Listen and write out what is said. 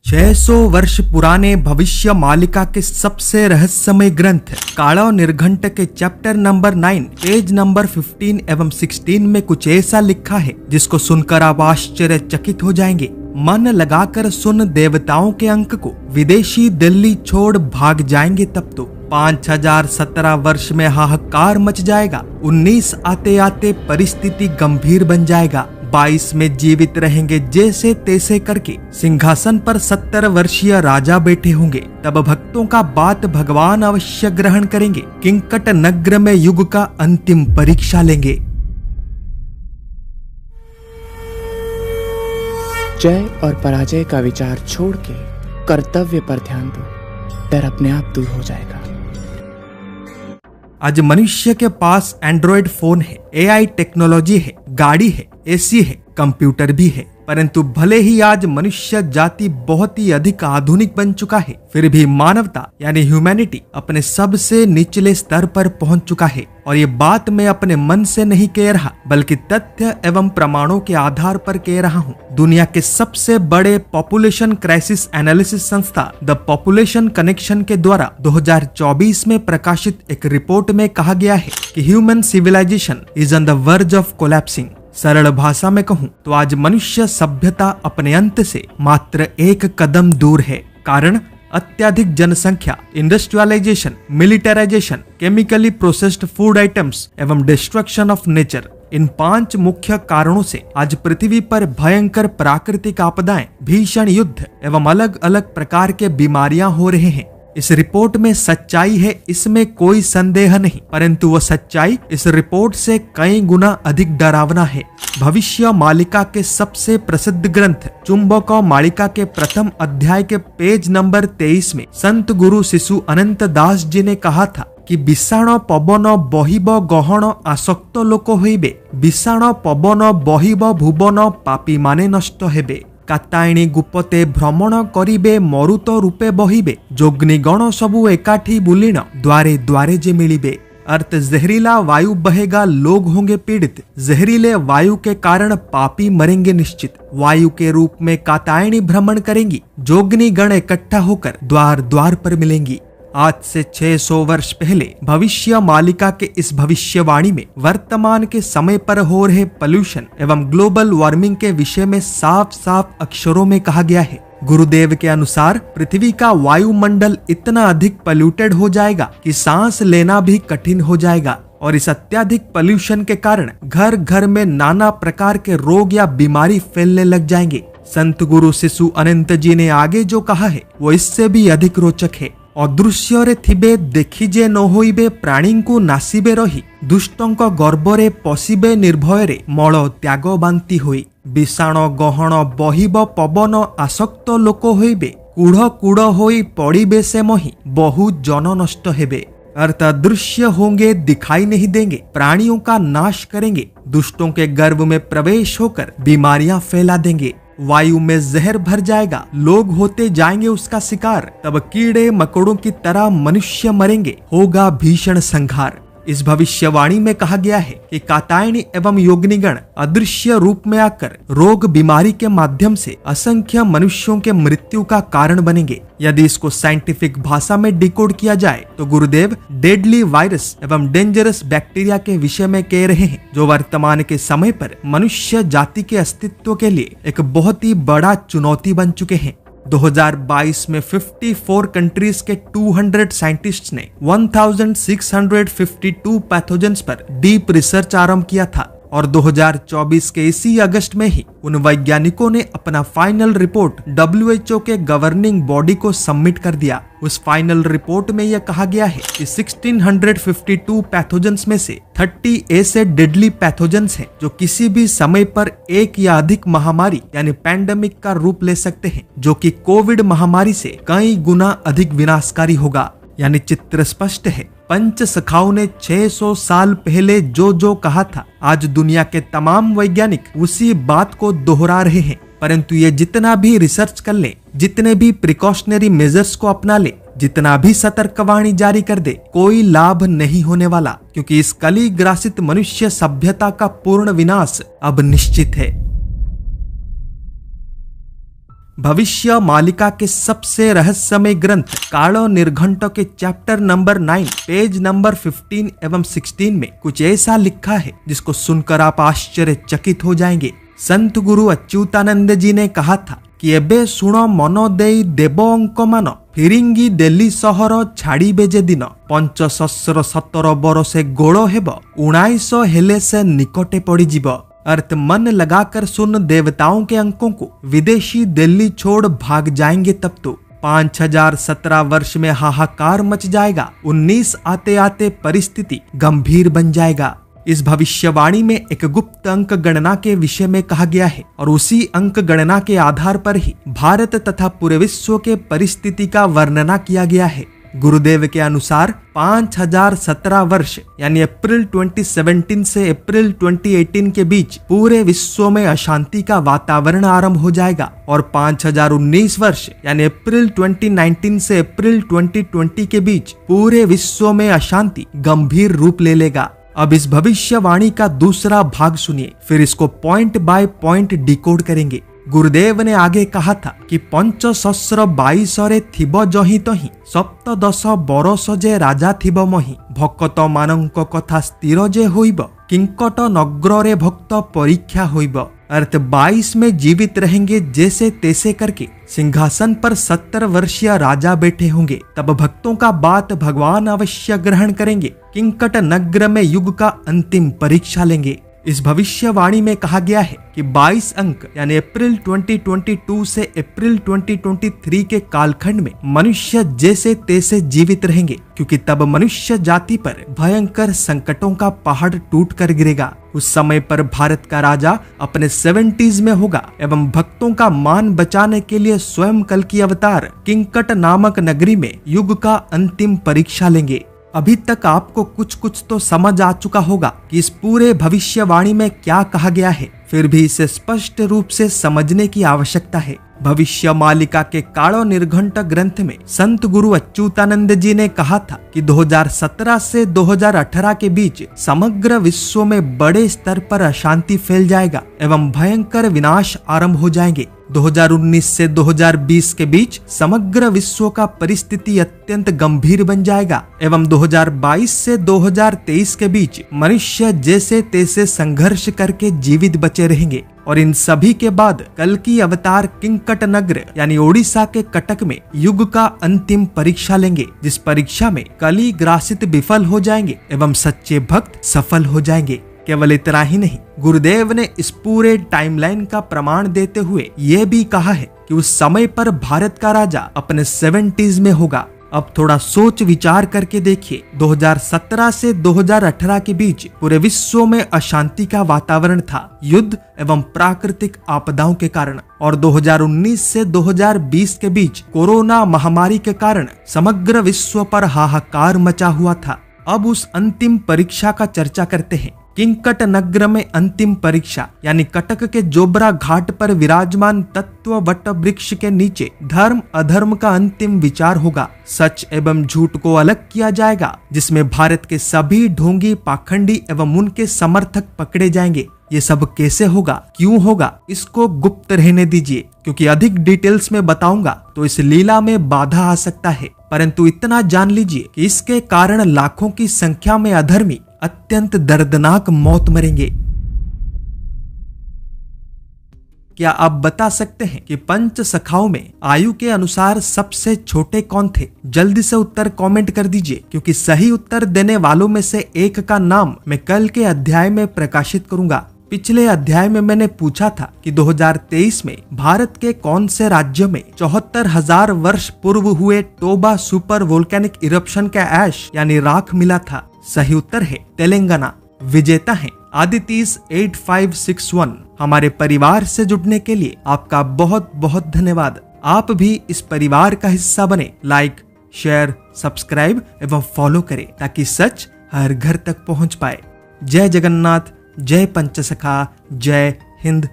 600 वर्ष पुराने भविष्य मालिका के सबसे रहस्यमय ग्रंथ कालो निर्घंट के चैप्टर नंबर 9 पेज नंबर 15 एवं 16 में कुछ ऐसा लिखा है जिसको सुनकर आप आश्चर्यचकित हो जाएंगे। मन लगाकर सुन देवताओं के अंक को, विदेशी दिल्ली छोड़ भाग जाएंगे तब तो 5017 वर्ष में हाहाकार मच जाएगा। 19 आते आते परिस्थिति गंभीर बन जाएगा। 22 में जीवित रहेंगे जैसे तैसे करके सिंहासन पर 70 वर्षीय राजा बैठे होंगे। तब भक्तों का बात भगवान अवश्य ग्रहण करेंगे। किंकट नगर में युग का अंतिम परीक्षा लेंगे। जय और पराजय का विचार छोड़ के कर्तव्य पर ध्यान दो, डर अपने आप दूर हो जाएगा। आज मनुष्य के पास एंड्रॉयड फोन है, एआई टेक्नोलॉजी है, गाड़ी है, एसी है, कंप्यूटर भी है, परंतु भले ही आज मनुष्य जाति बहुत ही अधिक आधुनिक बन चुका है, फिर भी मानवता यानी ह्यूमैनिटी अपने सबसे निचले स्तर पर पहुंच चुका है। और ये बात मैं अपने मन से नहीं कह रहा, बल्कि तथ्य एवं प्रमाणों के आधार पर कह रहा हूँ। दुनिया के सबसे बड़े पॉपुलेशन क्राइसिस एनालिसिस संस्था द पॉपुलेशन कनेक्शन के द्वारा 2024 में प्रकाशित एक रिपोर्ट में कहा गया है कि human civilization is on the verge of collapsing. सरल भाषा में कहूं तो आज मनुष्य सभ्यता अपने अंत से मात्र एक कदम दूर है। कारण अत्यधिक जनसंख्या, industrialization, militarization, chemically processed food items एवं डिस्ट्रक्शन ऑफ नेचर। इन 5 मुख्य कारणों से आज पृथ्वी पर भयंकर प्राकृतिक आपदाएं, भीषण युद्ध एवं अलग अलग प्रकार के बीमारियां हो रहे हैं। इस रिपोर्ट में सच्चाई है, इसमें कोई संदेह नहीं, परंतु वह सच्चाई इस रिपोर्ट से कई गुना अधिक डरावना है। भविष्य मालिका के सबसे प्रसिद्ध ग्रंथ चुंबक मालिका के प्रथम अध्याय के पेज नंबर 23 में संत गुरु शिशु अनंत दास जी ने कहा था कि विषाण पवन बहिब गहन आसक्त लोक होइबे, विषाण पवन बहिब भुवन पापी माने नष्ट हेबे। कातायणी गुपते भ्रमण करिबे मरुत रूपे बहिबे, जोग्निगण सबु एकाठी बुलिण द्वारे द्वारे जे मिलिबे। अर्थ जहरीला वायु बहेगा, लोग होंगे पीड़ित। जहरीले वायु के कारण पापी मरेंगे निश्चित। वायु के रूप में कातायणी भ्रमण करेंगी, जोग्निगण इकट्ठा होकर द्वार द्वार पर मिलेंगी। आज से 600 वर्ष पहले भविष्य मालिका के इस भविष्यवाणी में वर्तमान के समय पर हो रहे पोल्यूशन एवं ग्लोबल वार्मिंग के विषय में साफ साफ अक्षरों में कहा गया है। गुरुदेव के अनुसार पृथ्वी का वायुमंडल इतना अधिक पोल्यूटेड हो जाएगा कि सांस लेना भी कठिन हो जाएगा। और इस अत्यधिक पोल्यूशन के कारण घर घर में नाना प्रकार के रोग या बीमारी फैलने लग जाएंगे। संत गुरु शिशु अनंत जी ने आगे जो कहा है वो इससे भी अधिक रोचक है। अदृश्य थिबे देखिजे न होइबे, प्राणी को नासिबे रही, दुष्टंक गर्भरे पशिबे निर्भୟରେ, मल त्याग बांति होई। विषाण गहन बहिब पवन आसक्त लोक होइबे, कूढ़ कूढ़ होई पड़िबे से मही, बहु जन नष्ट हेबे। अर्थ अदृश्य होंगे, दिखाई नहीं देंगे, प्राणियों का नाश करेंगे, दुष्टों के गर्भ में प्रवेश होकर बीमारियां फैला देंगे। वायु में जहर भर जाएगा, लोग होते जाएंगे उसका शिकार। तब कीड़े मकोड़ों की तरह मनुष्य मरेंगे, होगा भीषण संहार। इस भविष्यवाणी में कहा गया है कि कातायनी एवं योगिनीगण अदृश्य रूप में आकर रोग बीमारी के माध्यम से असंख्य मनुष्यों के मृत्यु का कारण बनेंगे। यदि इसको साइंटिफिक भाषा में डिकोड किया जाए तो गुरुदेव डेडली वायरस एवं डेंजरस बैक्टीरिया के विषय में कह रहे हैं, जो वर्तमान के समय पर मनुष्य जाति के अस्तित्व के लिए एक बहुत ही बड़ा चुनौती बन चुके हैं। 2022 में 54 कंट्रीज के 200 साइंटिस्ट्स ने 1652 पैथोजेंस पर डीप रिसर्च आरंभ किया था। और 2024 के इसी अगस्त में ही उन वैज्ञानिकों ने अपना फाइनल रिपोर्ट WHO के गवर्निंग बॉडी को सबमिट कर दिया। उस फाइनल रिपोर्ट में यह कहा गया है कि 1652 पैथोजेंस में से 30 ऐसे डेडली पैथोजेंस हैं जो किसी भी समय पर एक या अधिक महामारी यानी पैंडेमिक का रूप ले सकते हैं, जो कि कोविड महामारी से कई गुना अधिक विनाशकारी होगा। यानी चित्र स्पष्ट है, पंच सखाओं ने 600 साल पहले जो कहा था, आज दुनिया के तमाम वैज्ञानिक उसी बात को दोहरा रहे हैं। परंतु ये जितना भी रिसर्च कर ले, जितने भी प्रिकॉशनरी मेजर्स को अपना ले, जितना भी सतर्कवाणी जारी कर दे, कोई लाभ नहीं होने वाला, क्योंकि इस कली ग्रासित मनुष्य सभ्यता का पूर्ण विनाश अब निश्चित है। भविष्य मालिका के सबसे रहस्यमय ग्रंथ कालो निर्घंट के चैप्टर नंबर 9 पेज नंबर 15 एवं 16 में कुछ ऐसा लिखा है जिसको सुनकर आप आश्चर्यचकित हो जाएंगे। संत गुरु अच्युतानंद जी ने कहा था कि एबे सुनो मनो देई देव अंक मान फिरिंगी दिल्ली सहर छाड़ीबे जे दिन 517 बरसे गोड़ हेब 1900 हेले से निकटे पड़ीजिब। अर्थ मन लगाकर सुन देवताओं के अंकों को, विदेशी दिल्ली छोड़ भाग जाएंगे तब तो 5017 वर्ष में हाहाकार मच जाएगा। 19 आते आते परिस्थिति गंभीर बन जाएगा। इस भविष्यवाणी में एक गुप्त अंक गणना के विषय में कहा गया है और उसी अंक गणना के आधार पर ही भारत तथा पूरे विश्व के परिस्थिति का वर्णना किया गया है। गुरुदेव के अनुसार 5017 वर्ष यानी अप्रैल 2017 से अप्रैल 2018 के बीच पूरे विश्व में अशांति का वातावरण आरंभ हो जाएगा और 5019 वर्ष यानी अप्रैल 2019 से अप्रैल 2020 के बीच पूरे विश्व में अशांति गंभीर रूप ले लेगा। अब इस भविष्यवाणी का दूसरा भाग सुनिए, फिर इसको पॉइंट बाय पॉइंट डिकोड करेंगे। गुरुदेव ने आगे कहा था कि 522 थिब जही तही 17 बरस जे राजा थिब मही भक्त मानंक कथा स्थिर जे होइब किंकट नगर रे भक्त परीक्षा होइब। अर्थ 22 में जीवित रहेंगे जैसे तैसे करके सिंहासन पर 70 वर्षीय राजा बैठे होंगे। तब भक्तों का बात भगवान अवश्य ग्रहण करेंगे। किंकट नगर में युग का अंतिम परीक्षा लेंगे। इस भविष्यवाणी में कहा गया है कि 22 अंक यानी अप्रैल 2022 से अप्रैल 2023 के कालखंड में मनुष्य जैसे तैसे जीवित रहेंगे, क्योंकि तब मनुष्य जाति पर भयंकर संकटों का पहाड़ टूट कर गिरेगा। उस समय पर भारत का राजा अपने 70s में होगा एवं भक्तों का मान बचाने के लिए स्वयं कल की अवतार किंकट नामक नगरी में युग का अंतिम परीक्षा लेंगे। अभी तक आपको कुछ कुछ तो समझ आ चुका होगा कि इस पूरे भविष्यवाणी में क्या कहा गया है, फिर भी इसे स्पष्ट रूप से समझने की आवश्यकता है। भविष्य मालिका के कालो निर्घंट ग्रंथ में संत गुरु अच्युतानंद जी ने कहा था कि 2017 से 2018 के बीच समग्र विश्व में बड़े स्तर पर अशांति फैल जाएगा एवं भयंकर विनाश आरंभ हो जाएंगे। 2019 से 2020 के बीच समग्र विश्व का परिस्थिति अत्यंत गंभीर बन जाएगा एवं 2022 से 2023 के बीच मनुष्य जैसे तैसे संघर्ष करके जीवित बचे रहेंगे। और इन सभी के बाद कल की अवतार किंकट नगर यानी ओडिशा के कटक में युग का अंतिम परीक्षा लेंगे, जिस परीक्षा में कली ग्रासित विफल हो जाएंगे एवं सच्चे भक्त सफल हो जाएंगे। केवल इतना ही नहीं, गुरुदेव ने इस पूरे टाइमलाइन का प्रमाण देते हुए यह भी कहा है कि उस समय पर भारत का राजा अपने 70s में होगा। अब थोड़ा सोच विचार करके देखिए, 2017 से 2018 के बीच पूरे विश्व में अशांति का वातावरण था युद्ध एवं प्राकृतिक आपदाओं के कारण, और 2019 से 2020 के बीच कोरोना महामारी के कारण समग्र विश्व पर हाहाकार मचा हुआ था। अब उस अंतिम परीक्षा का चर्चा करते हैं। किंकट नगर में अंतिम परीक्षा यानी कटक के जोबरा घाट पर विराजमान तत्व वट वृक्ष के नीचे धर्म अधर्म का अंतिम विचार होगा। सच एवं झूठ को अलग किया जाएगा, जिसमें भारत के सभी ढोंगी पाखंडी एवं उनके समर्थक पकड़े जाएंगे। ये सब कैसे होगा, क्यों होगा, इसको गुप्त रहने दीजिए, क्योंकि अधिक डिटेल्स में बताऊंगा तो इस लीला में बाधा आ सकता है। परंतु इतना जान लीजिए कि इसके कारण लाखों की संख्या में अधर्मी अत्यंत दर्दनाक मौत मरेंगे। क्या आप बता सकते हैं कि पंच सखाओं में आयु के अनुसार सबसे छोटे कौन थे? जल्दी से उत्तर कमेंट कर दीजिए, क्योंकि सही उत्तर देने वालों में से एक का नाम मैं कल के अध्याय में प्रकाशित करूंगा। पिछले अध्याय में मैंने पूछा था कि 2023 में भारत के कौन से राज्य में 74,000 वर्ष पूर्व हुए टोबा सुपर वोल्केनिक इरप्शन का ऐश यानी राख मिला था। सही उत्तर है तेलंगाना। विजेता है आदितीज 8561। हमारे परिवार से जुड़ने के लिए आपका बहुत बहुत धन्यवाद। आप भी इस परिवार का हिस्सा बने। लाइक, शेयर, सब्सक्राइब एवं फॉलो करें ताकि सच हर घर तक पहुंच पाए। जय जगन्नाथ, जय पंचसखा, जय हिंद।